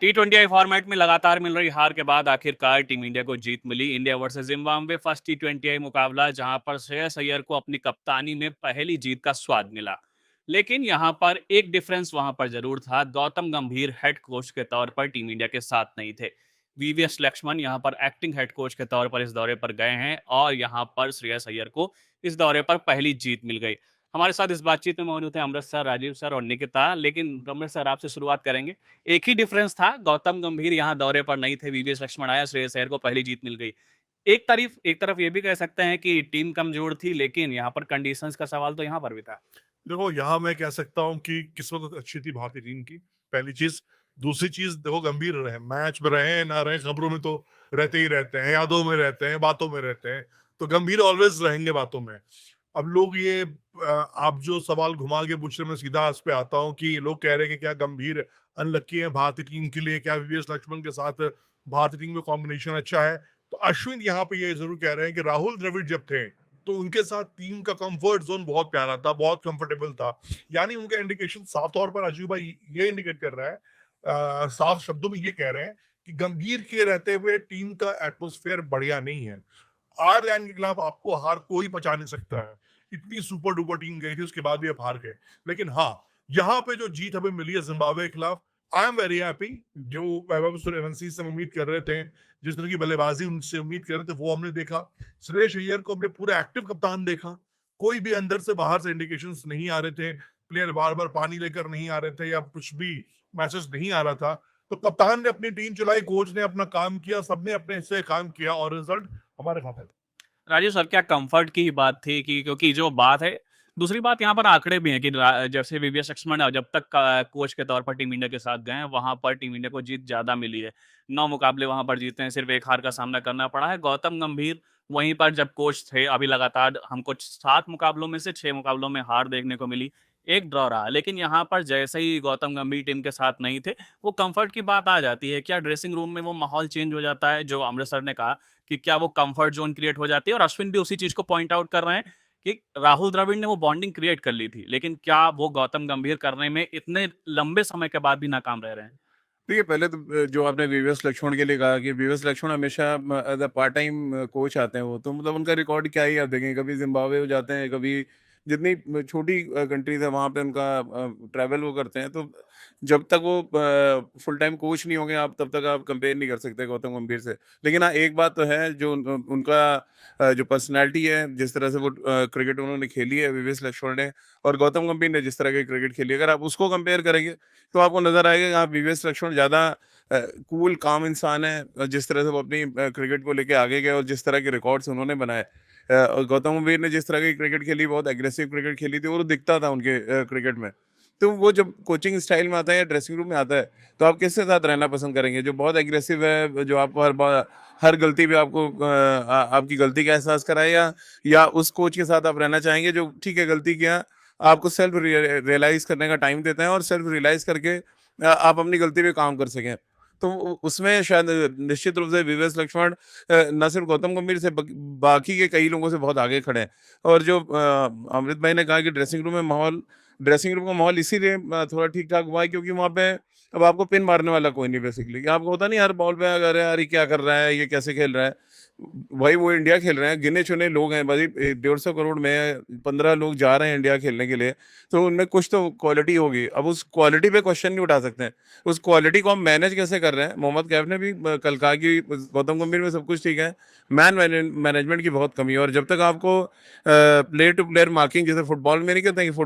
T20 format में लगातार मिल रही हार के बाद आखिरकार टीम इंडिया को जीत मिली। India versus Zimbabwe first T20 मुकाबला, जहां पर श्रेयस अय्यर को अपनी कप्तानी में पहली जीत का स्वाद मिला। लेकिन यहां पर एक डिफरेंस वहां पर जरूर था। गौतम गंभीर हेड कोच के तौर पर टीम इंडिया के साथ नहीं थे। वीवीएस लक्ष्मण यहां पर एक्टिंग हेड कोच के तौर पर इस दौरे पर गए हैं और यहां पर श्रेयस अय्यर को इस दौरे पर पहली जीत मिल गई। हमारे साथ इस बातचीत में मौजूद हैं अमृत सर, राजीव सर और निकिता। लेकिन अमृत सर, आपसे शुरुआत करेंगे। एक ही डिफरेंस था, गौतम गंभीर यहाँ दौरे पर नहीं थे, वीवीएस लक्ष्मण आया, श्रेयस अय्यर को पहली जीत मिल गई। एक तरफ ये भी कह सकते हैं कि टीम कमजोर थी, लेकिन यहाँ पर कंडीशंस का सवाल तो यहाँ पर भी था। देखो, यहाँ मैं कह सकता हूँ कि किस्मत अच्छी थी भारतीय टीम की, पहली चीज़। दूसरी चीज़, देखो, गंभीर रहे, मैच में रहे ना रहे, खबरों में तो रहते ही रहते हैं, यादों में रहते हैं, बातों में रहते हैं, तो गंभीर ऑलवेज़ रहेंगे बातों में। अब लोग ये आप जो सवाल घुमा के पूछ रहे हैं, मैं सीधा इस पे आता हूँ कि लोग कह रहे हैं कि क्या गंभीर अनलकी है भारतीय टीम के लिए? क्या वीवीएस लक्ष्मण के साथ भारतीय टीम में कॉम्बिनेशन अच्छा है? तो अश्विन यहाँ पे ये ज़रूर कह रहे हैं कि राहुल द्रविड़ जब थे, तो उनके साथ टीम का कंफर्ट जोन बहुत प्यारा था, बहुत कंफर्टेबल था। यानी उनका इंडिकेशन साफ तौर पर अजू भाई ये इंडिकेट कर रहा है, साफ शब्दों में ये कह रहे हैं कि गंभीर के रहते हुए टीम का एटमॉस्फेयर बढ़िया नहीं है। आयरलैंड के खिलाफ आपको हार कोई पचा नहीं सकता है। इतनी सुपर डुपर टीम गई थी, उसके बाद भी आप हार गए। लेकिन हाँ, यहाँ पे जो जीत हमें मिली है जिम्बाब्वे के खिलाफ, आई एम वेरी हैप्पी। जो वैभव सूर्यवंशी से हम उम्मीद कर रहे थे, जिस तरह की बल्लेबाजी उनसे उम्मीद कर रहे थे, वो हमने देखा। श्रेयस अय्यर को हमने पूरा एक्टिव कप्तान देखा। कोई भी अंदर से बाहर से इंडिकेशंस नहीं आ रहे थे। प्लेयर बार-बार पानी लेकर नहीं आ रहे थे या कुछ भी मैसेज नहीं आ रहा था। तो कप्तान ने अपनी टीम चलाई, कोच ने अपना काम किया, सबने अपने हिस्से का काम किया और रिजल्ट हमारे हाथ है। राजीव सर, क्या कंफर्ट की बात थी कि क्योंकि जो बात है, दूसरी बात यहाँ पर आंकड़े भी हैं कि जैसे वीवीएस लक्ष्मण जब तक कोच के तौर पर टीम इंडिया के साथ गए हैं, वहां पर टीम इंडिया को जीत ज्यादा मिली है। 9 मुकाबले वहां पर जीते हैं, सिर्फ एक हार का सामना करना पड़ा है। गौतम गंभीर वहीं पर जब कोच थे, अभी लगातार हमको 7 मुकाबलों में से 6 मुकाबलों में हार देखने को मिली, एक ड्रॉ रहा। लेकिन यहाँ पर जैसे ही गौतम गंभीर टीम के साथ नहीं थे, वो कंफर्ट की बात आ जाती है। क्या ड्रेसिंग रूम में वो माहौल चेंज हो जाता है, जो अमृतसर ने कहा कि क्या वो कंफर्ट जोन क्रिएट हो जाती है? और अश्विन भी उसी चीज को पॉइंट आउट कर रहे हैं कि राहुल द्रविड़ ने वो बॉन्डिंग क्रिएट कर ली थी, लेकिन क्या वो गौतम गंभीर करने में इतने लंबे समय के बाद भी नाकाम रह रहे हैं? देखिए, पहले तो जो आपने वीवीएस लक्ष्मण के लिए कहा कि वीवीएस लक्ष्मण हमेशा as a part time coach आते हैं, वो तो मतलब उनका रिकॉर्ड क्या ही आप देखें, कभी जिम्बाब्वे जाते हैं, कभी जितनी छोटी कंट्रीज है वहाँ पे उनका ट्रैवल वो करते हैं। तो जब तक वो फुल टाइम कोच नहीं होंगे, आप तब तक आप कंपेयर नहीं कर सकते गौतम गंभीर से। लेकिन हाँ, एक बात तो है, जो उनका जो पर्सनैलिटी है, जिस तरह से वो क्रिकेट उन्होंने खेली है वीवीएस लक्ष्मण ने, और गौतम गंभीर ने जिस तरह की क्रिकेट खेली है, अगर आप उसको कंपेयर करेंगे तो आपको नज़र आएगा कि हाँ, वीवीएस लक्ष्मण ज़्यादा कूल काम इंसान है। जिस तरह से वो अपनी क्रिकेट को लेके आगे गए और जिस तरह के रिकॉर्ड्स उन्होंने बनाए, और गौतम गंभीर ने जिस तरह की क्रिकेट खेली, बहुत एग्रेसिव क्रिकेट खेली थी, और वो दिखता था उनके क्रिकेट में। तो वो जब कोचिंग स्टाइल में आता है या ड्रेसिंग रूम में आता है, तो आप किसके साथ रहना पसंद करेंगे? जो बहुत एग्रेसिव है, जो आपको हर गलती पे आपको आपकी गलती का एहसास कराए, या उस कोच के साथ आप रहना चाहेंगे जो ठीक है, गलती किया, आपको सेल्फ रियलाइज़ करने का टाइम देते हैं और सेल्फ रियलाइज़ करके आप अपनी गलती पे काम कर सकें। तो उसमें शायद निश्चित रूप से वीवीएस लक्ष्मण ना सिर्फ गौतम गंभीर से बाकी के कई लोगों से बहुत आगे खड़े हैं। और जो अमृत भाई ने कहा कि ड्रेसिंग रूम का माहौल इसीलिए थोड़ा ठीक-ठाक हुआ है क्योंकि वहाँ पे अब आपको पिन मारने वाला कोई नहीं बेसिकली। आपको होता नहीं हर बॉल पे, अगर यार ये क्या कर रहा है, ये कैसे खेल रहा है? भाई वो इंडिया खेल रहे हैं, गिने-चुने लोग हैं भाई, 150 करोड़ में 15 लोग जा रहे हैं इंडिया खेलने के लिए, तो उनमें कुछ तो क्वालिटी होगी। अब उस क्वालिटी पे क्वेश्चन नहीं उठा सकते हैं। उस क्वालिटी को हम मैनेज कैसे कर रहे हैं? मोहम्मद कैफ ने भी कल कहा कि गौतम गंभीर में सब कुछ ठीक है, मैनेजमेंट की बहुत कमी है। और जब तक आपको प्लेयर टू प्लेयर मार्किंग, जैसे फुटबॉल में नहीं कहते हैं कि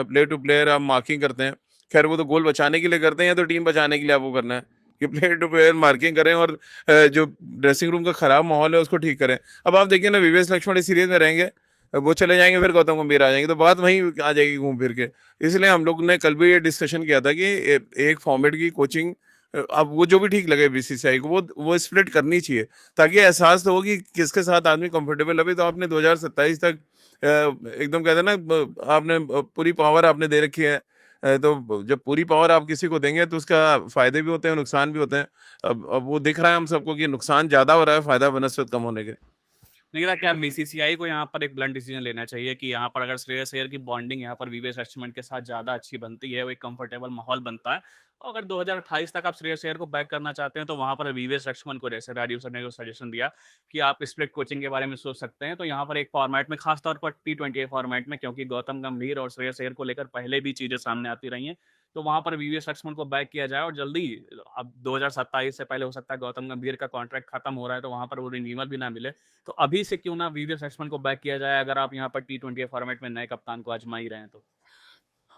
प्लेयर टू प्लेयर आप मार्किंग करते हैं, खैर वो तो गोल बचाने के लिए करते हैं या तो टीम बचाने के लिए आप वो करना है कि प्लेयर टू प्लेयर मार्किंग करें और जो ड्रेसिंग रूम का खराब माहौल है उसको ठीक करें। अब आप देखिए ना, वीवीएस लक्ष्मण इस सीरीज में रहेंगे, वो चले जाएंगे, फिर गौतम गंभीर आ जाएंगे, तो बात वहीं आ जाएगी घूम फिर के। इसलिए हम लोग ने कल भी ये डिस्कशन किया था कि एक फॉर्मेट की कोचिंग, अब वो जो भी ठीक लगे बीसीसीआई को, वो स्प्लिट करनी चाहिए ताकि एहसास तो हो कि किसके साथ आदमी कंफर्टेबल। अभी तो आपने 2027 तक एकदम कहते हैं ना, आपने पूरी पावर आपने दे रखी है। तो जब पूरी पावर आप किसी को देंगे तो उसका फायदे भी होते हैं, नुकसान भी होते हैं। अब वो दिख रहा है हम सबको कि नुकसान ज्यादा हो रहा है फायदा बनस्पत कम होने के। नहीं लगता क्या बीसीसीआई को यहाँ पर एक ब्लंट डिसीजन लेना चाहिए कि यहाँ पर अगर श्रेयस अय्यर की बॉन्डिंग यहाँ पर वीवीएस लक्ष्मण के साथ ज़्यादा अच्छी बनती है, वो एक कंफर्टेबल माहौल बनता है और अगर 2028 तक आप श्रेयस अय्यर को बैक करना चाहते हैं तो वहाँ पर वीवीएस लक्ष्मण को, जैसे राजीव सर ने जो सजेशन दिया कि आप स्प्लिट कोचिंग के बारे में सोच सकते हैं, तो यहाँ पर एक फॉर्मेट में, खासतौर पर T20 फॉर्मेट में, क्योंकि गौतम गंभीर और श्रेयस अय्यर को लेकर पहले भी चीज़ें सामने आती रही हैं, तो वहाँ पर वीवीएस लक्ष्मण को बैक किया जाए और जल्दी, अब 2027 से पहले हो सकता है गौतम गंभीर का कॉन्ट्रैक्ट खत्म हो रहा है तो वहाँ पर वो रिन्यूअल भी ना मिले, तो अभी से क्यों ना वीवीएस लक्ष्मण को बैक किया जाए अगर आप यहाँ पर T20 फॉर्मेट में नए कप्तान को आजमा ही रहे हैं तो।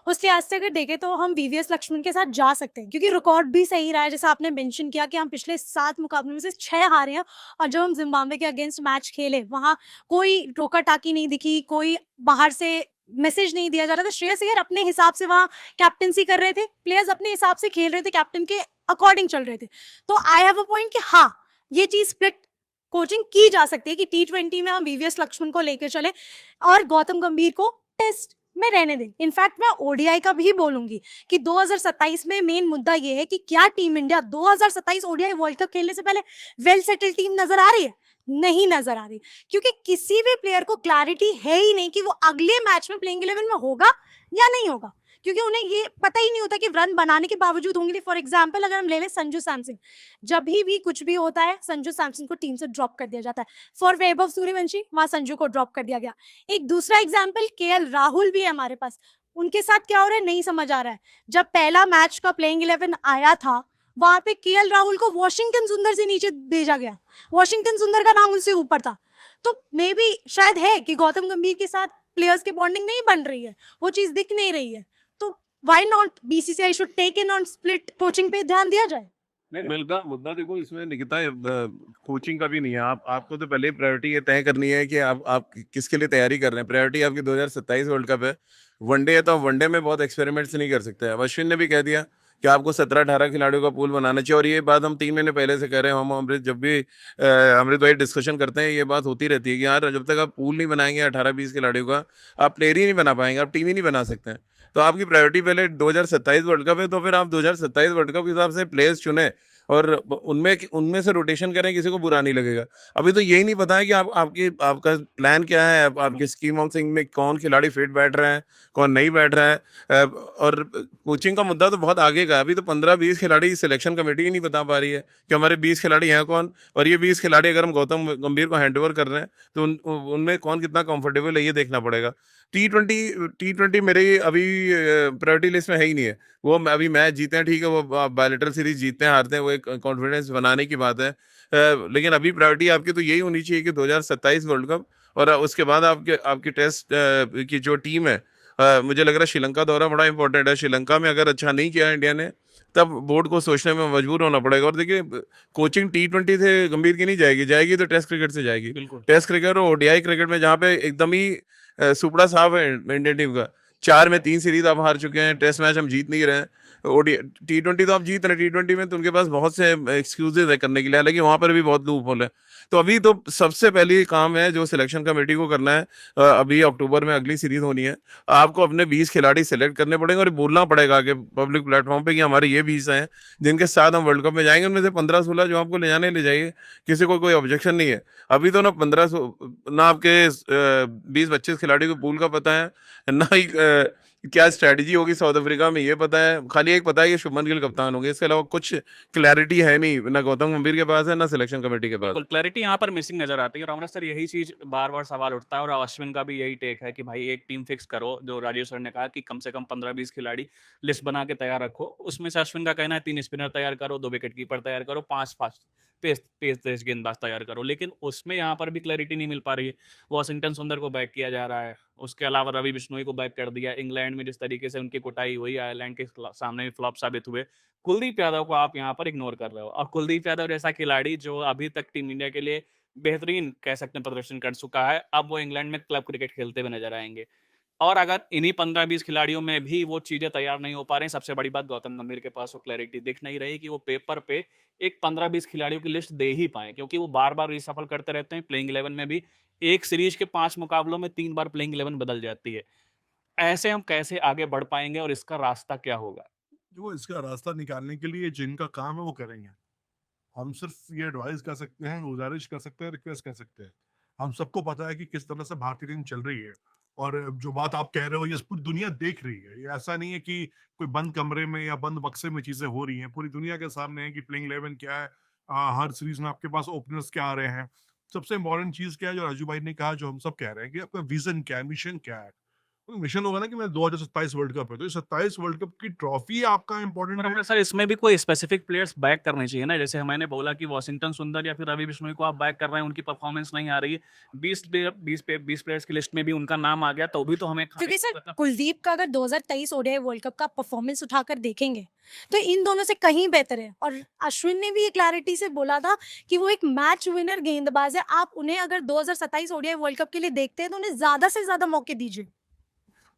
उस लिहाज से अगर देखें तो हम वीवीएस लक्ष्मण के साथ जा सकते हैं, क्योंकि रिकॉर्ड भी सही रहा है। जैसा आपने मेंशन किया कि हम पिछले 7 मुकाबलों में से 6 हारे हैं और जब हम जिम्बाब्वे के अगेंस्ट मैच खेले वहाँ कोई टोका टाकी नहीं दिखी, कोई बाहर से मैसेज नहीं दिया जा रहा था। श्रेयस अय्यर अपने हिसाब से वहाँ कैप्टनसी कर रहे थे, प्लेयर्स अपने हिसाब से खेल रहे थे, कैप्टन के अकॉर्डिंग चल रहे थे। तो आई हैव अ पॉइंट कि हाँ, ये चीज स्प्लिट कोचिंग की जा सकती है कि T20 में हम वीवीएस लक्ष्मण को लेकर चले और गौतम गंभीर को टेस्ट में रहने दें। इनफैक्ट मैं ओडीआई का भी बोलूंगी कि 2027 में मेन मुद्दा ये है कि क्या team India 2027 ODI world cup खेलने से पहले वेल सेटल टीम नजर आ रही है? नहीं नजर आ रही, क्योंकि किसी भी प्लेयर को क्लैरिटी है ही नहीं कि वो अगले मैच में प्लेइंग 11 में होगा या नहीं होगा, क्योंकि उन्हें ये पता ही नहीं होता कि रन बनाने के बावजूद होंगे। फॉर एग्जाम्पल अगर हम ले लें संजू सैमसन, जब भी कुछ भी होता है संजू सैमसन को टीम से ड्रॉप कर दिया जाता है। फॉर वैभव सूर्यवंशी वहां संजू को ड्रॉप कर दिया गया। एक दूसरा एग्जाम्पल केएल राहुल भी है हमारे पास, उनके साथ क्या हो रहा है नहीं समझ आ रहा है। जब पहला मैच का प्लेइंग 11 आया था वहां पे केएल राहुल को वॉशिंगटन सुंदर से नीचे भेजा गया, वॉशिंगटन सुंदर का नाम उनसे ऊपर था। तो मे बी शायद है कि गौतम गंभीर के साथ प्लेयर्स की बॉन्डिंग नहीं बन रही है, वो चीज दिख नहीं रही है। तो why not BCCI should take in on split coaching पे ध्यान दिया जाए। मुद्दा मुद्दा देखो इसमें निकिता कोचिंग का भी नहीं है। आपको तो पहले प्रायोरिटी ये तय करनी है कि आप किसके लिए तैयारी कर रहे हैं। प्रायोरिटी आपकी 2027 वर्ल्ड कप है, वनडे है, तो वनडे में बहुत एक्सपेरिमेंट्स नहीं कर सकते। अब अश्विन ने भी कह दिया कि आपको 17-18 खिलाड़ियों का पूल बनाना चाहिए, और ये बात हम 3 महीने पहले से कह रहे हैं। हम अमृत जब भी अमृत भाई डिस्कशन करते हैं ये बात होती रहती है कि यार जब तक आप पूल नहीं बनाएंगे 18-20 खिलाड़ियों का, आप प्लेयर ही नहीं बना पाएंगे, आप टीम ही नहीं बना सकते हैं। तो आपकी प्रायोरिटी पहले 2027 वर्ल्ड कप है, तो फिर आप 2027 वर्ल्ड कप के हिसाब से प्लेयर्स चुने और उनमें से रोटेशन करें, किसी को बुरा नहीं लगेगा। अभी तो यही नहीं पता है कि आपका प्लान क्या है, आपके स्कीम ऑफ थिंग में कौन खिलाड़ी फिट बैठ रहे हैं, कौन नहीं बैठ रहा है। और कोचिंग का मुद्दा तो बहुत आगे का है। अभी तो 15-20 खिलाड़ी सिलेक्शन कमेटी ही नहीं बता पा रही है कि हमारे 20 खिलाड़ी हैं कौन, और ये 20 खिलाड़ी अगर हम गौतम गंभीर को हैंड ओवर कर रहे हैं तो उनमें कौन कितना कंफर्टेबल है ये देखना पड़ेगा। टी20 मेरे अभी प्रायोरिटी लिस्ट में है ही नहीं है। वो अभी मैच जीते हैं ठीक है, वो बायलैटरल सीरीज जीतते हैं हारते हैं, वो एक कॉन्फिडेंस बनाने की बात है। लेकिन अभी प्रायोरिटी आपकी तो यही होनी चाहिए कि 2027 वर्ल्ड कप, और उसके बाद आपकी टेस्ट की जो टीम है, मुझे लग रहा है श्रीलंका दौरा बड़ा इंपॉर्टेंट है। श्रीलंका में अगर अच्छा नहीं किया इंडिया ने तब बोर्ड को सोचने में मजबूर होना पड़ेगा। और देखिए कोचिंग T20 से गंभीर की नहीं जाएगी तो टेस्ट क्रिकेट से जाएगी। बिल्कुल। टेस्ट क्रिकेट और ओडीआई क्रिकेट में जहाँ पे एकदम ही सुपड़ा साफ है इंडियन टीम का। 4 में 3 सीरीज आप हार चुके हैं, टेस्ट मैच हम जीत नहीं रहे हैं, ओडी T20 तो आप जीत रहे हैं। T20 में तो उनके पास बहुत से एक्सक्यूजेज है करने के लिए, हालांकि वहां पर भी बहुत लूप होल है। तो अभी तो सबसे पहले काम है जो सिलेक्शन कमेटी को करना है, अभी अक्टूबर में अगली सीरीज होनी है, आपको अपने 20 खिलाड़ी सेलेक्ट करने पड़ेंगे और बोलना पड़ेगा आगे पब्लिक प्लेटफॉर्म पे कि हमारे ये 20 हैं जिनके साथ हम वर्ल्ड कप में जाएंगे। उनमें से 15-16 जो आपको ले जाने ले जाइए, किसी को कोई ऑब्जेक्शन नहीं है। अभी तो ना 1500 ना आपके 20-25 खिलाड़ी को पूल का पता है, ना ही क्या स्ट्रेटजी होगी साउथ अफ्रीका में ये पता है। खाली एक पता है कि शुभमन गिल कप्तान होंगे, इसके अलावा कुछ क्लैरिटी है नहीं, ना गौतम गंभीर के पास है ना सिलेक्शन कमेटी के पास। बिल्कुल, क्लैरिटी यहाँ पर मिसिंग नजर आती है और अमृत सर यही चीज बार बार सवाल उठता है और अश्विन का भी यही टेक है कि भाई एक टीम फिक्स करो, जो राजीव सर ने कहा कि कम से कम 15-20 खिलाड़ी लिस्ट बना के तैयार रखो। उसमें से अश्विन का कहना है 3 स्पिनर तैयार करो, 2 विकेट कीपर तैयार करो, 5 फास्ट तेज गेंदबाज तैयार करो। लेकिन उसमें यहाँ पर भी क्लैरिटी नहीं मिल पा रही है। वॉशिंगटन सुंदर को बैक किया जा रहा है, उसके अलावा रवि बिश्नोई को बैक कर दिया। इंग्लैंड में जिस तरीके से उनकी कुटाई हुई, आयरलैंड के सामने भी फ्लॉप साबित हुए। कुलदीप यादव को आप यहाँ पर इग्नोर कर रहे हो, और कुलदीप यादव जैसा खिलाड़ी जो अभी तक टीम इंडिया के लिए बेहतरीन कह सकते हैं प्रदर्शन कर चुका है, अब वो इंग्लैंड में क्लब क्रिकेट खेलते हुए नजर आएंगे। और अगर इन्हीं 15-20 खिलाड़ियों में भी वो चीजें तैयार नहीं हो पा रही, सबसे बड़ी बात गौतम गंभीर के पास वो क्लैरिटी दिख नहीं रही कि वो पेपर पे एक 15-20 खिलाड़ियों की लिस्ट दे ही पाए, क्योंकि वो बार बार रिसफल करते रहते हैं। प्लेइंग 11 में भी एक सीरीज के 5 मुकाबलों में 3 बार प्लेइंग 11 बदल जाती है। ऐसे हम कैसे आगे बढ़ पाएंगे और इसका रास्ता क्या होगा? वो इसका रास्ता निकालने के लिए जिनका काम है वो करेंगे। हम सिर्फ ये एडवाइस कर सकते हैं, गुजारिश कर सकते हैं, रिक्वेस्ट कर सकते हैं। हम सबको पता है कि किस तरह से भारतीय टीम चल रही है, और जो बात आप कह रहे हो ये पूरी दुनिया देख रही है। ये ऐसा नहीं है कि कोई बंद कमरे में या बंद बक्से में चीजें हो रही हैं, पूरी दुनिया के सामने है कि प्लेइंग 11 क्या है, हर सीरीज में आपके पास ओपनर्स क्या आ रहे हैं। सबसे इंपॉर्टेंट चीज क्या है, जो राजू भाई ने कहा, जो हम सब कह रहे हैं, कि आपका विजन क्या है, मिशन क्या है। तो मिशन होगा ना कि मैं 2027 वर्ल्ड कप है, तो ये 27 वर्ल्ड कप की ट्रॉफी आपका इंपॉर्टेंट पर है। हमें सर इसमें भी कोई स्पेसिफिक प्लेयर्स बैक करने चाहिए ना, जैसे मैंने बोला कि वॉशिंगटन सुंदर या फिर रवि बिश्नोई को आप बैक कर रहे हैं, उनकी परफॉर्मेंस नहीं आ रही है, 20 प्लेयर्स की लिस्ट में भी उनका नाम आ गया, तो भी तो हमें क्योंकि सर कुलदीप का अगर 2023 ओडीआई वर्ल्ड कप का परफॉर्मेंस उठाकर देखेंगे तो इन दोनों से कहीं बेहतर है। और अश्विन ने भी ये क्लैरिटी से बोला था कि वो एक मैच विनर गेंदबाज है, आप उन्हें अगर 2027 ओडीआई वर्ल्ड कप के लिए देखते हैं तो उन्हें ज्यादा से ज्यादा मौके दीजिए।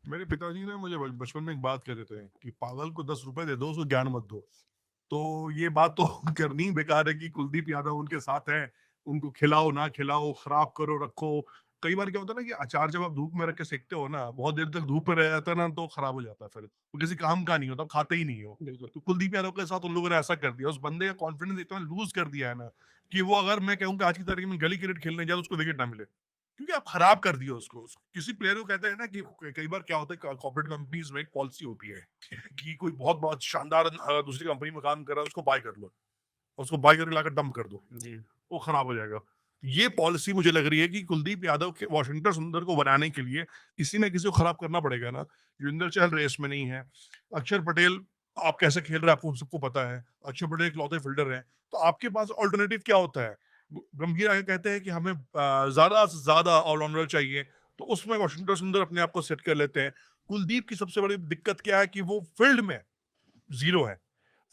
मेरे पिताजी ने मुझे बचपन में एक बात कहते थे कि पागल को 10 रुपए दे दो, उसको ज्ञान मत दो। तो ये बात तो करनी ही बेकार है कि कुलदीप यादव उनके साथ है, उनको खिलाओ ना खिलाओ, खराब करो रखो। कई बार क्या होता है ना कि अचार जब आप धूप में रख के सेकते हो ना, बहुत देर तक धूप में रह जाता है ना, तो खराब हो जाता है, फिर वो किसी काम का नहीं होता, खाते ही नहीं हो। तो कुलदीप यादव के साथ उन लोगों ने ऐसा कर दिया, उस बंदे का कॉन्फिडेंस इतना लूज कर दिया है ना, कि वो अगर मैं कहूँ कि आज की तारीख में गली क्रिकेट खेलने जाए तो उसको विकेट ना मिले, क्योंकि आप खराब कर दिए उसको। किसी प्लेयर को कहते हैं ना कि कई बार क्या होता है, कॉर्पोरेट कंपनीज में एक पॉलिसी होती है कि कोई बहुत बहुत शानदार दूसरी कंपनी में काम कर रहा है, उसको बाय कर लो, उसको बाय करके लाकर डंप कर दो, जी। वो खराब हो जाएगा। ये पॉलिसी मुझे लग रही है कि कुलदीप यादव के वॉशिंगटन सुंदर को बनाने के लिए किसी ना किसी को खराब करना पड़ेगा ना। युजवेंद्र चहल रेस में नहीं है, अक्षर पटेल आप कैसे खेल रहे हैं आपको सबको पता है, अक्षर पटेल इकलौते फील्डर हैं, तो आपके पास ऑल्टरनेटिव क्या होता है। गंभीर आगे कहते हैं कि हमें ज्यादा से ज्यादा ऑलराउंडर चाहिए, तो उसमें वॉशिंगटन सुंदर अपने आप को सेट कर लेते हैं। कुलदीप की सबसे बड़ी दिक्कत क्या है कि वो फील्ड में जीरो है।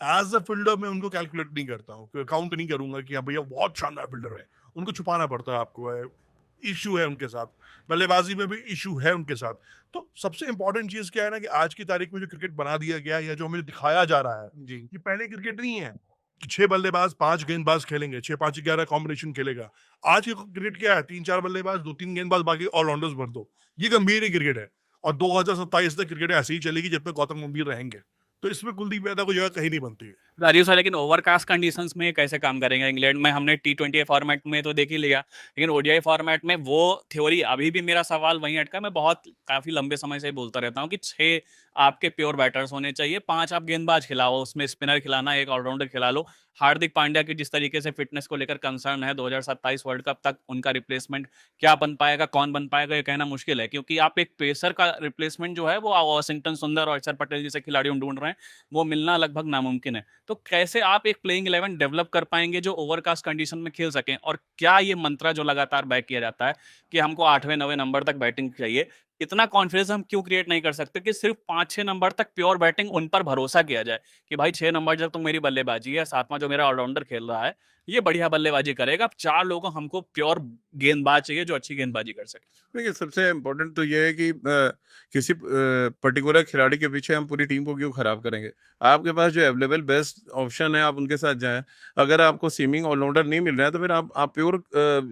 एज अ फील्डर मैं उनको कैलकुलेट नहीं करता हूँ, काउंट नहीं करूंगा कि हाँ भैया बहुत शानदार फील्डर है, उनको छुपाना पड़ता है आपको, है इशू है उनके साथ, बल्लेबाजी में भी इशू है उनके साथ। तो सबसे इंपॉर्टेंट चीज क्या है ना, कि आज की तारीख में जो क्रिकेट बना दिया गया है या जो हमें दिखाया जा रहा है, जी। ये पहले क्रिकेट नहीं है कि 6 बल्लेबाज 5 गेंदबाज खेलेंगे, 6-5-11 कॉम्बिनेशन खेलेगा। आज की क्रिकेट क्या है, 3-4 बल्लेबाज 2-3 गेंदबाज, बाकी ऑलराउंडर्स भर दो। ये गंभीर क्रिकेट है, और 2027 तक क्रिकेट ऐसे ही चलेगी जब तक गौतम गंभीर रहेंगे। तो इसमें कुलदीप यादव को जगह कहीं नहीं बनती है। राजीव सर, लेकिन ओवरकास्ट कंडीशंस में कैसे काम करेंगे? इंग्लैंड में हमने T20 फॉर्मेट में तो देख ही लिया, लेकिन ओडीआई फॉर्मेट में वो थ्योरी अभी भी मेरा सवाल वहीं अटका। मैं बहुत काफी लंबे समय से बोलता रहता हूँ कि 6 आपके प्योर बैटर्स होने चाहिए, 5 आप गेंदबाज खिलाओ, उसमें स्पिनर खिलाना, एक ऑलराउंडर खिला लो। हार्दिक पांड्या की जिस तरीके से फिटनेस को लेकर कंसर्न है, 2027 वर्ल्ड कप तक उनका रिप्लेसमेंट क्या बन पाएगा, कौन बन पाएगा, ये कहना मुश्किल है, क्योंकि आप एक पेसर का रिप्लेसमेंट जो है वो वॉशिंगटन सुंदर और अक्षर पटेल जैसे खिलाड़ियों ढूंढ रहे हैं, वो मिलना लगभग नामुमकिन है। तो कैसे आप एक प्लेइंग 11 डेवलप कर पाएंगे जो ओवरकास्ट कंडीशन में खेल सकें? और क्या ये मंत्रा जो लगातार बैक किया जाता है कि हमको 8वें 9वें नंबर तक बैटिंग चाहिए, इतना कॉन्फिडेंस हम क्यों क्रिएट नहीं कर सकते कि सिर्फ 5-6 नंबर तक प्योर बैटिंग उन पर भरोसा किया जाए कि भाई 6 नंबर जब तो मेरी बल्लेबाजी है, 7वां जो मेरा ऑलराउंडर खेल रहा है ये बढ़िया बल्लेबाजी करेगा, 4 लोगों हमको प्योर गेंदबाज चाहिए जो अच्छी गेंदबाजी कर सके। देखिए, सबसे इम्पोर्टेंट तो ये है कि किसी पर्टिकुलर खिलाड़ी के पीछे हम पूरी टीम को क्यों खराब करेंगे। आपके पास जो अवेलेबल बेस्ट ऑप्शन है आप उनके साथ जाएं। अगर आपको सीमिंग ऑलराउंडर नहीं मिल रहा है तो फिर आप प्योर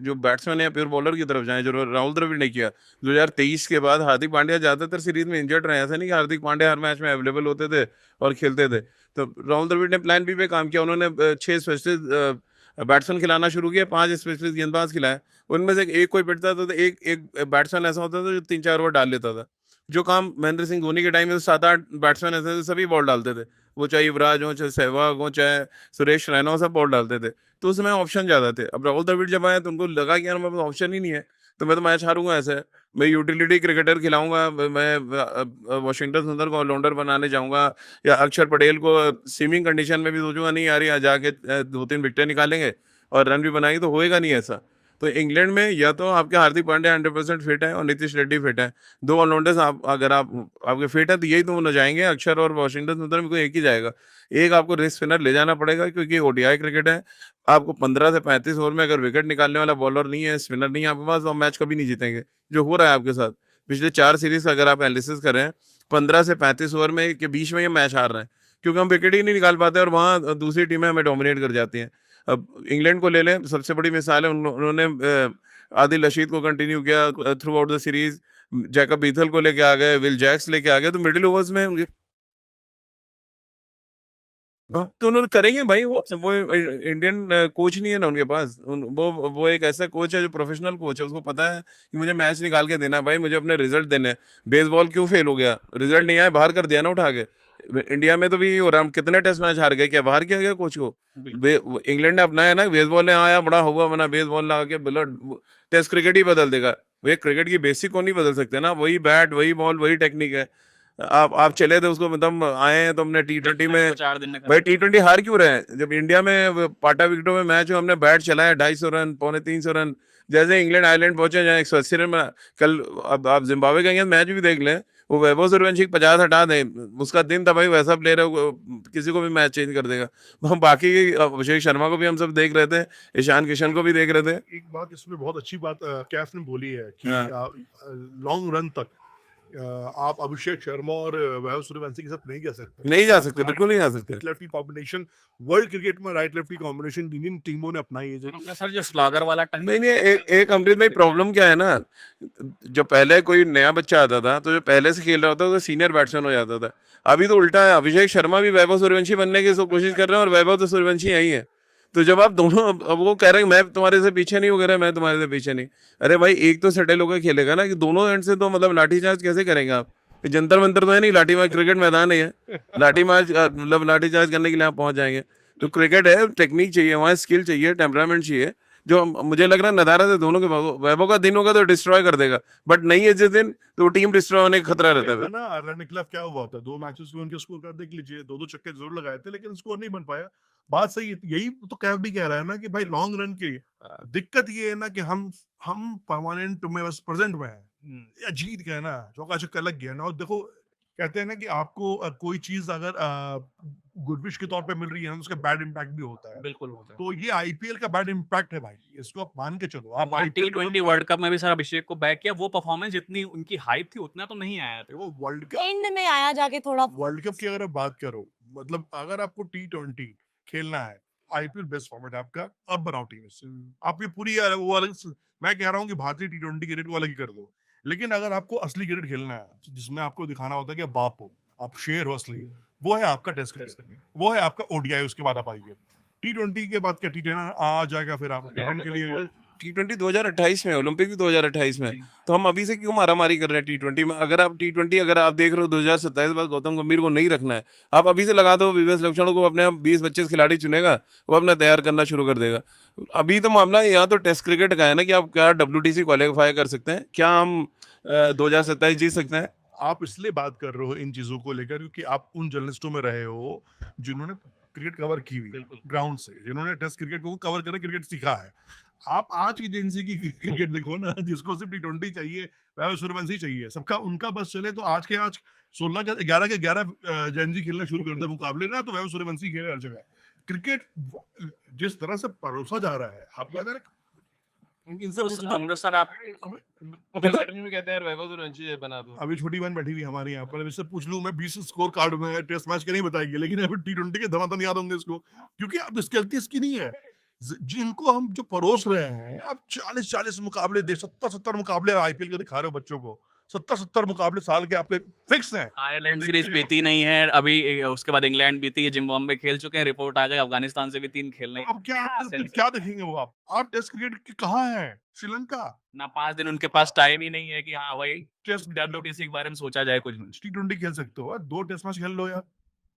जो बैट्समैन है, प्योर बॉलर की तरफ जाएं, जो राहुल द्रविड़ ने किया। 2023 के बाद हार्दिक पांड्या ज़्यादातर सीरीज में इंजर्ड रहे, ऐसा नहीं कि हार्दिक पांड्या हर मैच में अवेलेबल होते थे और खेलते थे। तो राहुल द्रविड़ ने प्लान बी पे काम किया, उन्होंने 6 स्पेशलिस्ट बैट्समैन खिलाना शुरू किया, 5 स्पेशलिस्ट गेंदबाज खिलाए। उनमें से एक कोई पिटता था तो एक बैट्समैन ऐसा होता था जो 3-4 ओवर डाल लेता था। जो काम महेंद्र सिंह धोनी के टाइम में 7-8 बैट्समैन ऐसे थे, सभी बॉल डालते थे। वो चाहे युवराज हो, चाहे सहवाग हो, चाहे सुरेश रैना हो, सब बॉल डालते थे। तो उस समय ऑप्शन ज़्यादा थे। अब राहुल द्रविड़ जब आए तो उनको लगा कि यार मेरे पास ऑप्शन ही नहीं है, तो मैं तो मैच हारूंगा ऐसे। मैं यूटिलिटी क्रिकेटर खिलाऊंगा, मैं वॉशिंगटन सुंदर को ऑलराउंडर बनाने जाऊंगा, या अक्षर पटेल को सीमिंग कंडीशन में भी सोचूंगा नहीं यार यहाँ जाके 2-3 विकेटें निकालेंगे और रन भी बनाएंगे, तो होएगा नहीं ऐसा। तो इंग्लैंड में या तो आपके हार्दिक पांड्या 100% फिट है और नीतीश रेड्डी फिट है, 2 ऑलराउंडर्स अगर आपके फिट है तो यही तो न जाएंगे, अक्षर और वॉशिंगटन सुंदर में कोई एक ही जाएगा। एक आपको रेस स्पिनर ले जाना पड़ेगा क्योंकि ओडीआई क्रिकेट है। आपको 15 से 35 ओवर में अगर विकेट निकालने वाला बॉलर नहीं है, स्पिनर नहीं है आपके पास, तो आप मैच कभी नहीं जीतेंगे, जो हो रहा है आपके साथ। पिछले 4 सीरीज अगर आप एनालिसिस करें, 15 से 35 ओवर में के बीच में ये मैच हार रहे हैं क्योंकि हम विकेट ही नहीं निकाल पाते और वहाँ दूसरी टीमें हमें डोमिनेट कर जाती हैं। अब इंग्लैंड को ले लें, सबसे बड़ी मिसाल है, उन्होंने आदिल रशीद को कंटिन्यू किया throughout the series, Jacob Bethell को लेके आ गए, विल जैक्स लेके आ गए, तो मिडिल ओवर्स में तो उन्होंने करेंगे भाई, वो इंडियन कोच नहीं है ना उनके पास, वो एक ऐसा कोच है जो प्रोफेशनल कोच है, उसको पता है कि मुझे मैच निकाल के देना है भाई, मुझे अपने रिजल्ट देने हैं। बेसबॉल क्यों फेल हो गया, रिजल्ट नहीं आया, बाहर कर दिया ना उठा के। इंडिया में तो भी हो रहा, हम कितने टेस्ट मैच हार गए, क्या बाहर किया गया कोच को? इंग्लैंड ने अपनाया ना, बेसबॉल ने आया बड़ा हुआ बना, बेसबॉल लगा के बोला टेस्ट क्रिकेट ही बदल देगा। वे क्रिकेट की बेसिक को नहीं बदल सकते ना, वही बैट वही बॉल वही टेक्निक है। आप चले थे उसको, मतलब आए हैं तो हमने T20 में 4 दिन में भाई T20 हार क्यों रहे हैं? जब इंडिया में पाटा विकेटों में मैच हो, हमने बैट चलाया 250 रन, 250 रन, जैसे इंग्लैंड आयरलैंड पहुंचे जहाँ 180 रन में। कल अब आप जिम्बाब्वे का मैच भी देख लें, वो वैभव सूर्यवंशी 50 हटा दें, उसका दिन था भाई, वैसा प्लेयर है किसी को भी मैच चेंज कर देगा। हम बाकी अभिषेक शर्मा को भी हम सब देख रहे थे, ईशान किशन को भी देख रहे थे। एक बात इसमें बहुत अच्छी बात कैफ ने बोली है कि हाँ। लॉन्ग रन तक आप अभिषेक शर्मा और वैभव सूर्यवंशी के साथ नहीं जा सकते। नहीं जा सकते, बिल्कुल नहीं जा सकते। Right lefty combination world cricket में राइट लेफ्टी कॉम्बिनेशन तीन टीमों ने अपनाई है। अपना सर जो स्लॉगर वाला टंग नहीं नहीं, एक अमृत भाई प्रॉब्लम क्या है ना, जो पहले कोई नया बच्चा आता था तो जो पहले से खेल रहा होता था तो सीनियर बैट्समैन हो जाता था। अभी तो उल्टा है, अभिषेक शर्मा भी वैभव सूर्यवंशी बनने की कोशिश कर रहे हैं और वैभव तो सूर्यवंशी यही है। तो जब आप दोनों, अब वो कह रहे हैं मैं तुम्हारे से पीछे नहीं वगैरह, मैं तुम्हारे से पीछे नहीं, अरे भाई एक तो सेटल होकर खेलेगा ना, कि दोनों एंड से तो मतलब लाठीचार्ज कैसे करेंगे आप? ये जंतर मंतर तो है नहीं, लाठी मार्च क्रिकेट मैदान नहीं है, लाठी मार्च मतलब लाठीचार्ज करने के लिए आप पहुंच जाएंगे। तो क्रिकेट है, टेक्निक चाहिए वहाँ, स्किल चाहिए, टेम्परामेंट चाहिए, जो मुझे लग रहा है नदारद है दोनों के। वैभव का दिन होगा तो डिस्ट्रॉय कर देगा, बट नहीं है जिस दिन तो टीम डिस्ट्रॉय होने का खतरा रहता है। ना आयरलैंड के खिलाफ क्या हुआ था, 2 मैचेस में उनके स्कोर कार्ड देख लीजिए, 2-2 छक्के जरूर लगाए थे लेकिन स्कोर नहीं बन पाया। बात सही है, यही तो कैफ भी कह रहा है ना कि भाई लॉन्ग रन की दिक्कत ये है ना कि हम परमानेंट में बस प्रेजेंट में है या जीत गए ना, चौका छक्का लग गया ना। और देखो कहते हैं ना कि आपको कोई चीज अगर गुडविश के तौर पे मिल रही है ना, उसका बैड इम्पैक्ट भी होता है। बिल्कुल होता है। तो ये आईपीएल का बैड इम्पैक्ट है भाई, इसको आप मान के चलो। आप T20 वर्ल्ड कप में भी सर अभिषेक को बैक किया, वो परफॉर्मेंस जितनी उनकी हाइप थी उतना तो नहीं आया था। वो वर्ल्ड कप एंड में आया जाके थोड़ा। वर्ल्ड कप की अगर आप बात करो, मतलब अगर आपको T20 खेलना है, आईपीएल बेस्ट फॉर्मेट है आपका, अब बनाओ टीम इससे। आप ये पूरी वो अलग मैं कह रहा हूँ कि भारतीय T20 क्रिकेट को अलग ही कर दो। लेकिन अगर आपको असली क्रिकेट खेलना है, जिसमें आपको दिखाना होता है कि आप बाप हो, आप शेर हो असली, वो है आपका टेस्ट क्रिकेट, वो है आपका ओडीआई, उसके बाद आप आइए T20 के बाद क्या T10 आ जाएगा फिर आप के लिए। T20 2028 में, ओलंपिक भी 2028 में, तो हम अभी से क्यों मारामारी कर रहे हैं T20 में? अगर आप T20 अगर आप देख रहे हो 2027 बाद गौतम गंभीर को नहीं रखना है, आप अभी से लगा दो, विवेक लक्ष्मण को अपने 20-25 खिलाड़ी चुनेगा, वो अपना तैयार करना शुरू कर देगा। अभी तो मामला यहाँ तो टेस्ट क्रिकेट का है ना, कि आप क्या WTC क्वालिफाई कर सकते हैं, क्या हम 2027 जीत सकते हैं? आप इसलिए बात कर रहे हो इन चीजों को लेकर क्योंकि आप उन जर्नलिस्टों में रहे हो जिन्होंने क्रिकेट कवर की हुई ग्राउंड से, जिन्होंने टेस्ट क्रिकेट को कवर कर क्रिकेट सीखा है। आप आज की एजेंसी की क्रिकेट देखो ना, जिसको सिर्फ T20 चाहिए, वैभव सूर्यवंशी चाहिए, सबका उनका बस चले तो आज 16 के 11 के 11 जेनजी खेलना शुरू कर दे मुकाबले ना, तो वैभव सूर्यवंशी खेले हर जगह। क्रिकेट जिस तरह से परोसा जा रहा है, आप कहते हैं सर आप कहते हैं वैभव सूर्यवंशी बना दो। अभी छोटी बहन बैठी हुई हमारे यहाँ पर, अब इससे पूछ लूं मैं 20 स्कोर कार्ड में टेस्ट मैच के नहीं बताएगी, लेकिन अभी T20 के धमाधम याद होंगे इसको, क्योंकि अब इसकी गलती इसकी नहीं है। जिनको हम जो परोस रहे हैं, आप 40 मुकाबले दे, 70 मुकाबले आईपीएल के दिखा रहे हो बच्चों को, 70 मुकाबले साल के आपके फिक्स हैं। आयरलैंड सीरीज बीती नहीं है अभी, उसके बाद इंग्लैंड बीती है, जिम्बाब्वे खेल चुके हैं, रिपोर्ट आ जाएगा अफगानिस्तान से भी 3 खेलने हैं। अब क्या देखेंगे वो? आप टेस्ट क्रिकेट के कहाँ हैं? श्रीलंका ना 5 दिन उनके पास टाइम ही नहीं है कि हाँ भाई टेस्ट WTC के बारे में सोचा जाए कुछ। T20 खेल सकते हो, 2 टेस्ट मैच खेल लो यार,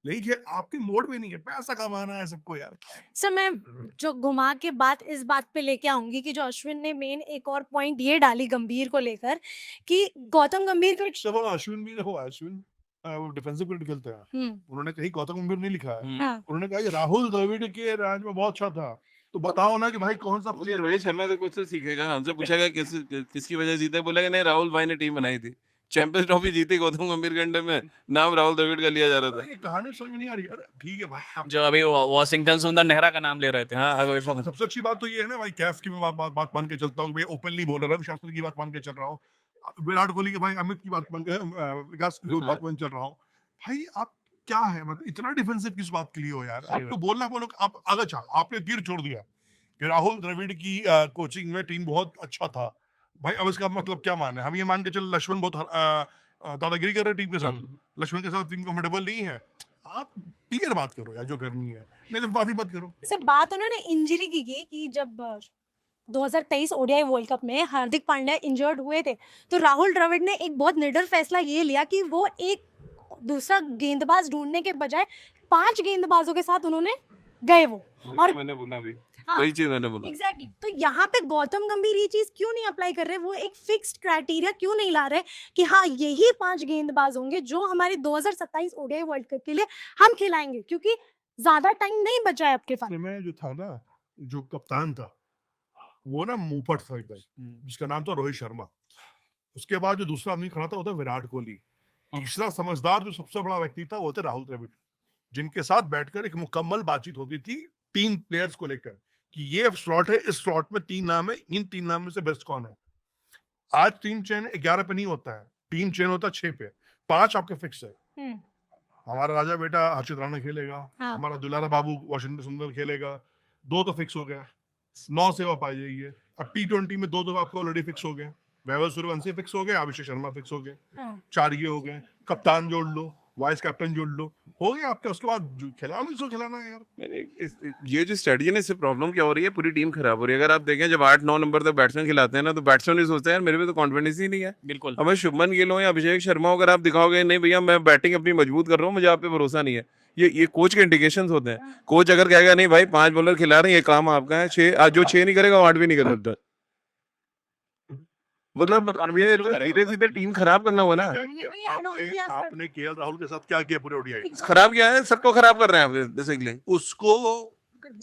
नहीं खेल, आपके मोड में नहीं है, पैसा कमाना है सबको यार। सर मैं जो घुमा के बात इस बात पे लेके आऊंगी कि जो अश्विन ने मेन एक और पॉइंट ये डाली गंभीर को लेकर कि गौतम गंभीर को चलो अश्विन भी देखो, अश्विन वो डिफेंसिव क्रिकेट खेलते हैं, उन्होंने कहीं गौतम गंभीर नहीं लिखा है, हाँ उन्होंने कहा कि राहुल द्रविड़ के राज में बहुत अच्छा था। तो बताओ ना कि भाई कौन सा मुझे रोहित शर्मा तो कुछ तो सीखेगा, हमसे पूछेगा किसकी वजह जीते, बोलेगा नहीं राहुल भाई ने टीम बनाई थी, चैंपियंस ट्रॉफी जीती गौतम गंभीर के अंडर में, नाम राहुल द्रविड़ का लिया जा रहा था। ये कहानी समझ में नहीं आ रही यार। ठीक है भाई, आप जो अभी वॉशिंगटन सुंदर नेहरा का नाम ले रहे थे। हाँ सबसे अच्छी बात तो ये है ना भाई, कैफ की मैं बात मान के चलता हूँ, मैं ओपनली बोल रहा हूँ, शास्त्री की बात मान के चल रहा हूँ, विराट कोहली के भाई अमित की बात मान के, विकास की बात मान चल रहा हूँ। भाई आप क्या है, मतलब इतना डिफेंसिव किस बात के लिए हो यार? आपको बोलना बोलो, आप अगर चाह आपने तीर छोड़ दिया कि राहुल द्रविड़ की कोचिंग में टीम बहुत अच्छा था, भाई अब इसका मतलब क्या माने? हम ये मान के चल लक्ष्मण बहुत दादागिरी कर रहे टीम के साथ, लक्ष्मण के साथ टीम कंफर्टेबल नहीं है। आप क्लियर बात करो यार जो करनी है, नहीं तो बात ही मत करो। सर बात उन्होंने इंजरी की कि जब 2023 ओडीआई वर्ल्ड कप में हार्दिक पांड्या इंजर्ड हुए थे, तो राहुल द्रविड़ ने एक बहुत निडर फैसला ये लिया कि वो एक दूसरा गेंदबाज ढूंढने के बजाय 5 गेंदबाजों के साथ उन्होंने गए वो। और मैंने बोला भी हाँ, वही चीज मैंने बोला। एग्जैक्टली तो यहाँ पे गौतम गंभीर ये चीज क्यों नहीं अप्लाई कर रहे, वो एक फिक्स्ड क्राइटेरिया क्यों नहीं ला रहे कि हाँ यही 5 गेंदबाज होंगे जो हमारे 2027 ओडीआई वर्ल्ड कप के लिए हम खिलाएंगे, क्योंकि ज्यादा टाइम नहीं बचा है आपके पास। में जो था ना, जो कप्तान था वो ना मुंहफट था एकदम, जिसका नाम था रोहित शर्मा। उसके बाद जो दूसरा आदमी खड़ा था वो था विराट कोहली। तीसरा समझदार जो सबसे बड़ा व्यक्ति था वो थे राहुल द्रविड़, जिनके साथ बैठकर एक मुकम्मल बातचीत होती थी 3 प्लेयर्स को लेकर कि ये स्लॉट है, इस स्लॉट में 3 नाम है, इन 3 नाम में से बेस्ट कौन है। आज टीम चेन 11 पे नहीं होता है, टीम चेन होता है 6 पे, 5 आपके फिक्स है। हमारा राजा बेटा हर्षित राणा खेलेगा, हाँ। हमारा दुलारा बाबू वाशिंगटन सुंदर खेलेगा, 2 तो फिक्स हो गया, 9 से आप आ जाइए। अब T20 में 2 तो आपको ऑलरेडी फिक्स हो गए, वैभव सूर्यवंशी फिक्स हो गए, अभिषेक शर्मा फिक्स हो गए, 4 ये हो गए, कप्तान जोड़ लो, वाइस कैप्टन जोड़ लो, हो गया आपका। उसके बाद खिलाओ जिसको खिलाना है यार। ये जो स्ट्रेटजी है, इससे प्रॉब्लम क्या हो रही है, पूरी टीम खराब हो रही है। अगर आप देखें जब 8-9 नंबर तक बैट्समैन खिलाते हैं ना, तो बैट्समैन भी सोचते हैं यार मेरे में तो कॉन्फिडेंस ही नहीं है। बिल्कुल। अब मैं शुभमन गिल हो या अभिषेक शर्मा हो, अगर आप दिखाओगे नहीं भैया मैं बैटिंग अपनी मजबूत कर रहा हूँ, मुझे आप पे भरोसा नहीं है, ये कोच के इंडिकेशंस होते हैं। कोच अगर कहेगा नहीं भाई 5 बॉलर खिला रहे हैं, ये काम आपका है, 6 जो 6 नहीं करेगा 8 भी नहीं कर सकता। मतलब ये सीधे टीम खराब करना हुआ ना। आपने केएल राहुल के साथ क्या किया पूरे ओडीआई? खराब किया है, सबको खराब कर रहे हैं आप बेसिकली। उसको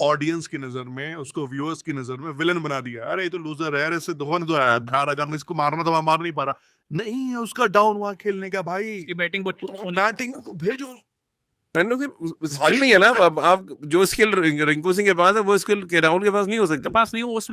ऑडियंस की नजर में, उसको व्यूअर्स की नजर में विलन बना दिया। अरे ये तो लूजर है, अरे इससे धोनी तो अगर इसको मारना तो मार नहीं पा रहा। नहीं है उसका डाउन वहां खेलने का भाई, बैटिंग बैटिंग भेजो। स्किल नहीं है ना। अब आप जो स्किल रिंकू सिंह के पास है वो स्किल के राहुल के पास नहीं हो सकता। पास नहीं हो उस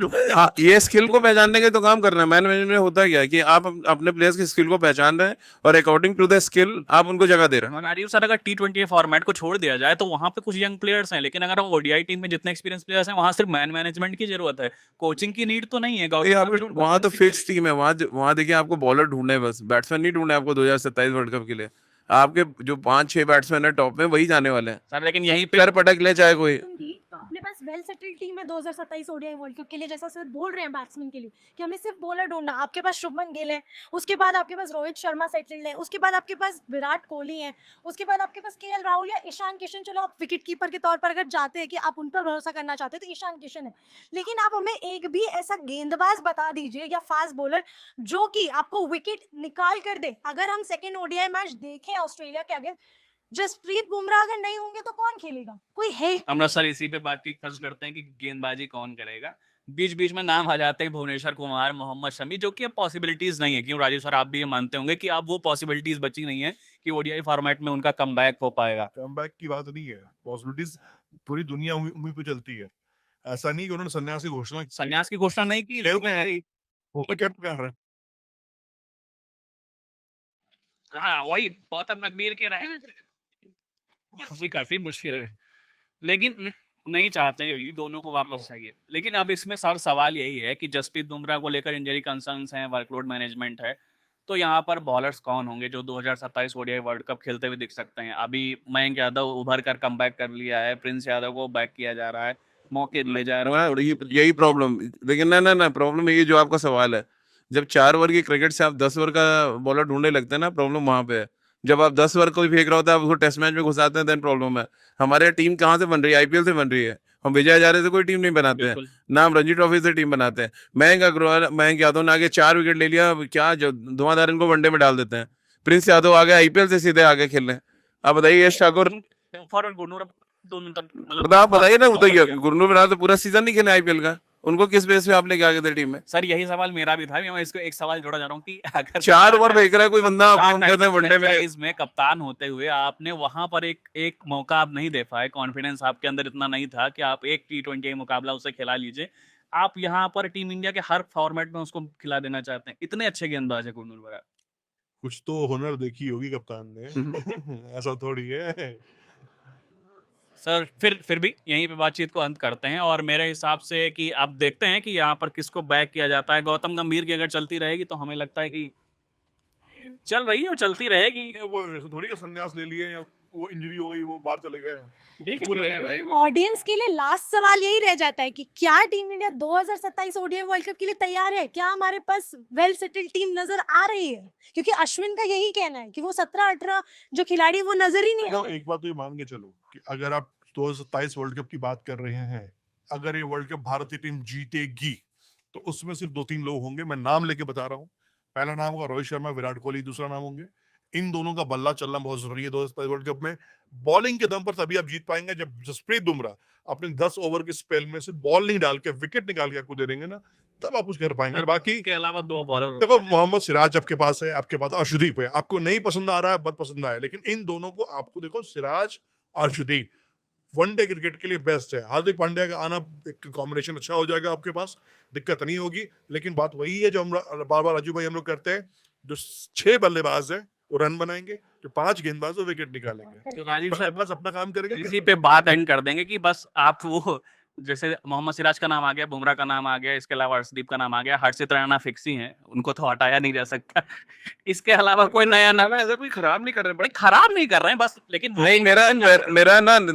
ये स्किल को पहचानने के तो काम करना है। मैनेजमेंट में होता क्या है कि आप अपने प्लेयर्स की स्किल को पहचान रहे हैं और अकॉर्डिंग टू द स्किल आप उनको जगह दे रहे हैं। राजीव सर, अगर T20 फॉर्मेट को छोड़ दिया जाए तो वहां पे कुछ यंग प्लेयर्स हैं, लेकिन अगर ओडीआई टीम में जितने एक्सपीरियंस प्लेयर्स हैं वहां सिर्फ मैनेजमेंट की जरूरत है, कोचिंग की नीड तो नहीं है। वहां तो फिक्स टीम है। वहां देखिए आपको बॉलर ढूंढने, बस बैट्समैन नहीं ढूंढने आपको 2027 वर्ल्ड कप के लिए। आपके जो 5-6 बैट्समैन है टॉप में वही जाने वाले हैं सर। लेकिन यहीं पे कर पटक ले चाहे कोई। अपने पास वेल सेटल्ड टीम है 2027 ओडीआई वर्ल्ड कप के लिए, जैसा सर बोल रहे हैं बैट्समैन के लिए कि हमें सिर्फ बॉलर ढूंढना। आपके पास शुभमन गिल है, उसके बाद आपके पास रोहित शर्मा सेटल्ड है, उसके बाद आपके पास विराट कोहली है, उसके बाद आपके पास केएल राहुल या ईशान किशन। चलो आप विकेट कीपर के तौर पर अगर जाते हैं कि आप उन पर भरोसा करना चाहते हैं तो ईशान किशन है, लेकिन आप हमें एक भी ऐसा गेंदबाज बता दीजिए या फास्ट बॉलर जो कि आपको विकेट निकाल कर दे। अगर हम सेकेंड ओडीआई मैच देखें ऑस्ट्रेलिया के आगे, जसप्रीत बुमराह अगर नहीं होंगे तो कौन खेलेगा? कोई है? हम सर इसी पे बात की खर्च करते हैं कि गेंदबाजी कौन करेगा। बीच बीच में नाम आ जाते हैं भुवनेश्वर कुमार, मोहम्मद शमी, जो कि अब पॉसिबिलिटीज नहीं है। क्यों राजीव सर, आप भी ये मानते होंगे कि अब वो पॉसिबिलिटीज बची नहीं है कि ओडीआई फॉर्मेट में उनका कमबैक हो पाएगा? कमबैक की बात नहीं है, पॉसिबिलिटीज पूरी दुनिया उम्मीद पे चलती है। ऐसा नहीं कि उन्होंने संन्यास की घोषणा की। संन्यास की घोषणा नहीं की, वो क्या कर रहे हैं? हाँ वही गौतम गंभीर के रहे काफी मुश्किल है, लेकिन नहीं चाहते ये दोनों को वापस चाहिए। लेकिन अब इसमें सर सवाल यही है कि जसप्रीत बुमराह को लेकर इंजरी कंसर्न्स हैं, वर्कलोड मैनेजमेंट है, तो यहाँ पर बॉलर्स कौन होंगे जो 2027 ओडीआई वर्ल्ड कप खेलते हुए दिख सकते हैं? अभी मयंक यादव उभर कर कमबैक कर लिया है, प्रिंस यादव को बैक किया जा रहा है, मौके ले जा रहा है। यही प्रॉब्लम। लेकिन ना प्रॉब्लम यही जो आपका सवाल है, जब 4 ओवर की क्रिकेट से आप 10 ओवर का बॉलर ढूंढने लगते हैं ना, प्रॉब्लम वहां पे है। जब आप 10 ओवर को भी फेंक रहा होता है, आप उसको टेस्ट मैच में घुसाते हैं, देन प्रॉब्लम है। हमारे टीम कहाँ से बन रही है? आईपीएल से बन रही है। हम विजय हजारे से कोई टीम नहीं बनाते हैं, ना हम रणजी ट्रॉफी से टीम बनाते हैं। मयंक यादव ने आगे 4 विकेट ले लिया, क्या धुआंधार इनको वनडे में डाल देते हैं। प्रिंस यादव आ गए आईपीएल से सीधे आगे खेलने। आप बताइए यश ठाकुर, आप बताइए ना, बताइए गुरनूर तो पूरा सीजन नहीं खेले आईपीएल का, उनको किस बेस पे आप लेके आ गए थे टीम में? सर यही सवाल मेरा भी था, मैं इसको एक सवाल जोड़ा जा रहा हूँ कि अगर 4 ओवर फेंक रहा है कोई बंदा वनडे में, इसमें कप्तान होते हुए आपने वहां पर एक मौका आप नहीं दे पाए, कॉन्फिडेंस आपके अंदर इतना नहीं था कि आप एक T20 मुकाबला उसे खिला लीजिए। आप यहाँ पर टीम इंडिया के हर फॉर्मेट में उसको खिला देना चाहते हैं। इतने अच्छे गेंदबाज है गुरनूर बराड़। कुछ तो हुनर देखी होगी कप्तान ने। ऐसा थोड़ी है सर। फिर भी यहीं पे बातचीत को अंत करते हैं, और मेरे हिसाब से कि अब देखते हैं कि यहाँ पर किसको बैक किया जाता है। गौतम गंभीर की अगर चलती रहेगी तो हमें लगता है कि चल रही है और चलती रहेगी। वो थोड़ी का संन्यास ले लिए या वो इंजरी हो गई, वो बाहर चले गए। देख वो रहे हैं भाई। ऑडियंस के लिए लास्ट सवाल यही रह जाता है कि क्या team India 2027 ODI world cup के लिए तैयार है? क्या हमारे पास वेल सेटल्ड टीम नजर आ रही है? क्योंकि अश्विन का यही कहना है कि वो 17-18 जो खिलाड़ी वो नजर ही नहीं आ एक बात तो ये मान के चलो कि अगर आप 2027 वर्ल्ड कप की बात कर रहे हैं, अगर ये वर्ल्ड कप भारतीय टीम जीतेगी तो उसमें सिर्फ 2-3 लोग होंगे, मैं नाम लेके बता रहा हूँ। पहला नाम होगा रोहित शर्मा, विराट कोहली, दूसरा नाम होंगे इन दोनों का बल्ला चलना बहुत जरूरी है 2027 वर्ल्ड कप में। बॉलिंग के दम पर तभी आप जीत पाएंगे जब जसप्रीत बुमराह अपने 10 ओवर के स्पेल में से बॉल नहीं डाल के विकेट निकाल के आपको दे देंगे ना, तब आप कुछ कर पाएंगे। बाकी के अलावा 2 बॉलर देखो, मोहम्मद सिराज आपके पास है, आपके पास अर्शदीप है, आपको नहीं पसंद आ रहा है, बहुत पसंद आया, लेकिन इन दोनों को आपको देखो, सिराज अर्शदीप वनडे क्रिकेट के लिए बेस्ट है। हार्दिक पांड्या का आना एक कॉम्बिनेशन अच्छा हो जाएगा आपके पास, दिक्कत नहीं होगी। लेकिन बात वही है जो हम बार बार राजू भाई हम लोग करते हैं, जो 6 बल्लेबाज है वो रन बनाएंगे, जो 5 गेंदबाज वो विकेट निकालेंगे। तो राजीव साहब बस अपना काम करेंगे। इसी पे बात एंड कर देंगे कि बस आप वो जैसे मोहम्मद सिराज का नाम आ गया, बुमराह का नाम आ गया, इसके अलावा अर्शदीप का नाम आ गया, हर्षित राणा फिक्स ही हैं, उनको तो हटाया नहीं जा सकता। इसके अलावा कोई नया नाम है? ऐसा कोई खराब नहीं कर रहे बड़े खराब नहीं कर रहे हैं बस, लेकिन नहीं,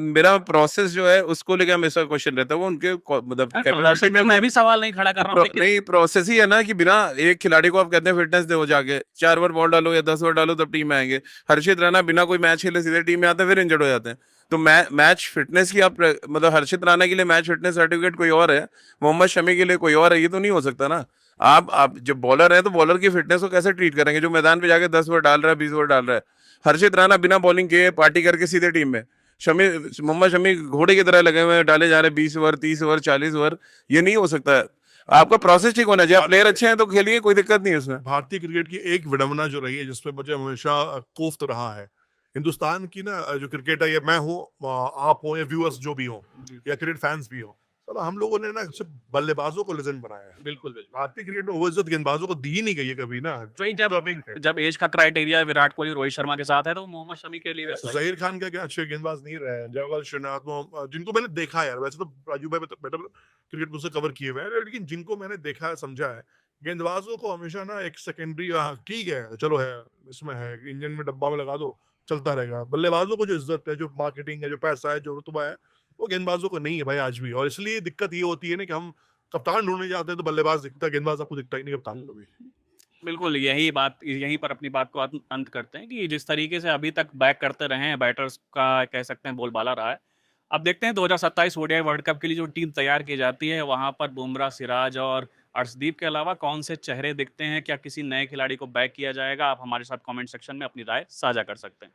मेरा प्रोसेस जो है उसको लेकर हमेशा क्वेश्चन रहता है, वो उनके मतलब दर्शक में मैं भी सवाल नहीं खड़ा कर रहा हूँ, लेकिन नहीं, प्रोसेस ही है ना कि बिना एक खिलाड़ी को आप कहते हैं फिटनेस दे, जाके 4 ओवर बॉल डालो या 10 ओवर डालो तब टीम में आएंगे। हर्षित राणा बिना कोई मैच खेले सीधे टीम में आते हैं, फिर इंजर्ड हो जाते हैं। तो मैच फिटनेस की आप मतलब हर्षित राणा के लिए मैच फिटनेस सर्टिफिकेट कोई और है, मोहम्मद शमी के लिए कोई और है, ये तो नहीं हो सकता ना। आप जब बॉलर है तो बॉलर की फिटनेस को कैसे ट्रीट करेंगे जो मैदान पे जाके 10 ओवर डाल रहा है, 20 ओवर डाल रहा है। हर्षित राणा बिना बॉलिंग के पार्टी करके सीधे टीम में, मोहम्मद शमी घोड़े की तरह लगे हुए हैं, डाले जा रहे 20 ओवर, 30 ओवर, 40 ओवर, ये नहीं हो सकता है। आपका प्रोसेस ठीक होना चाहिए, प्लेयर अच्छे हैं तो खेलिए, कोई दिक्कत नहीं है उसमें। भारतीय क्रिकेट की एक विडंबना जो रही है, जिसपे मुझे हमेशा कोफ्त रहा है, हिंदुस्तान की ना जो क्रिकेट है, ये मैं हूँ, आप हो या व्यूअर्स जो भी हो या क्रिकेट फैंस भी हो, चलो हम लोगों ने ना सिर्फ बल्लेबाजों को लेजेंड बनाया है। बिल्कुल बिल्कुल भारतीय क्रिकेट में वो इज्जत गेंदबाजों को दी ही नहीं गई है कभी ना। वही जब एज का क्राइटेरिया विराट कोहली रोहित शर्मा के साथ है तो मोहम्मद शमी के लिए वैसा ही। जहीर खान क्या क्या अच्छे गेंदबाज नहीं रहे हैं, जयपाल श्रीनाथ, जिनको मैंने देखा है यार, वैसे तो राजू भाई बेटर क्रिकेट मुझसे कवर किए हुए हैं, लेकिन जिनको मैंने देखा है, समझा है, गेंदबाजों को हमेशा ना एक सेकेंडरी, ठीक है चलो है, इसमें है, इंजन में डब्बा में लगा दो चलता रहेगा। बल्लेबाजों को जो इज्जत है, जो मार्केटिंग है, जो पैसा है, जो रुतबा है, वो गेंदबाजों को नहीं है भाई आज भी। और इसलिए दिक्कत ये होती है ना कि हम कप्तान ढूंढने जाते हैं तो बल्लेबाज दिखता है, गेंदबाज आपको दिखता ही नहीं कप्तान को भी। बिल्कुल यहीं पर अपनी बात को अंत करते हैं कि जिस तरीके से अभी तक बैक करते रहे हैं, बैटर्स का कह सकते हैं बोलबाला रहा है। अब देखते हैं 2027 ओडीआई वर्ल्ड कप के लिए जो टीम तैयार की जाती है, वहां पर बुमराह, सिराज और अर्शदीप के अलावा कौन से चेहरे दिखते हैं, क्या किसी नए खिलाड़ी को बैक किया जाएगा? आप हमारे साथ कमेंट सेक्शन में अपनी राय साझा कर सकते हैं।